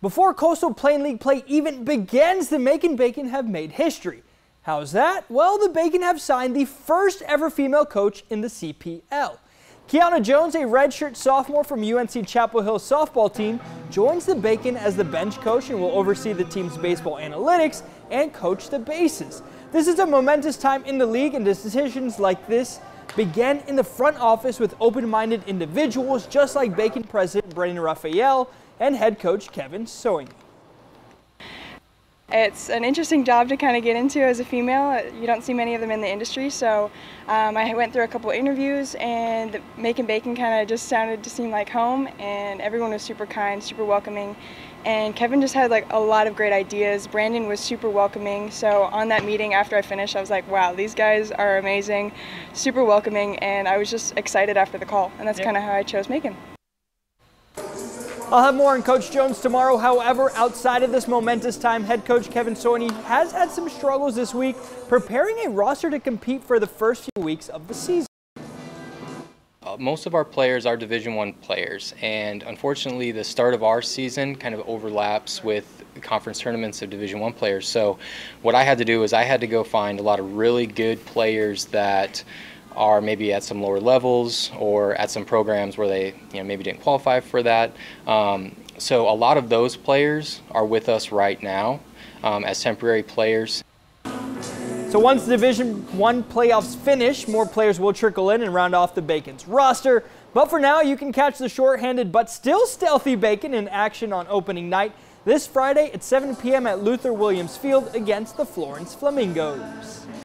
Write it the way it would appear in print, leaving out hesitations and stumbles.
Before Coastal Plain League play even begins, the Macon Bacon have made history. How's that? Well, the Bacon have signed the first ever female coach in the CPL. Kiana Jones, a redshirt sophomore from UNC Chapel Hill's softball team, joins the Bacon as the bench coach and will oversee the team's baseball analytics and coach the bases. This is a momentous time in the league, and decisions like this began in the front office with open-minded individuals just like Bacon President Brendan Raphael and head coach Kevin Soini. It's an interesting job to kind of get into as a female. You don't see many of them in the industry, so I went through a couple interviews, and Macon Bacon kind of just sounded to seem like home, and everyone was super kind, super welcoming, and Kevin just had like a lot of great ideas. Brandon was super welcoming, so on that meeting after I finished, I was like, wow, these guys are amazing, super welcoming, and I was just excited after the call, and that's kind of how I chose Macon. I'll have more on Coach Jones tomorrow. However, outside of this momentous time, head coach Kevin Soini has had some struggles this week preparing a roster to compete for the first few weeks of the season. Most of our players are Division I players, and unfortunately the start of our season kind of overlaps with conference tournaments of Division I players. So what I had to do is I had to go find a lot of really good players that are maybe at some lower levels or at some programs where they maybe didn't qualify for that. So a lot of those players are with us right now as temporary players. So once Division I playoffs finish, more players will trickle in and round off the Bacon's roster. But for now, you can catch the short-handed but still stealthy Bacon in action on opening night this Friday at 7 p.m. at Luther Williams Field against the Florence Flamingos.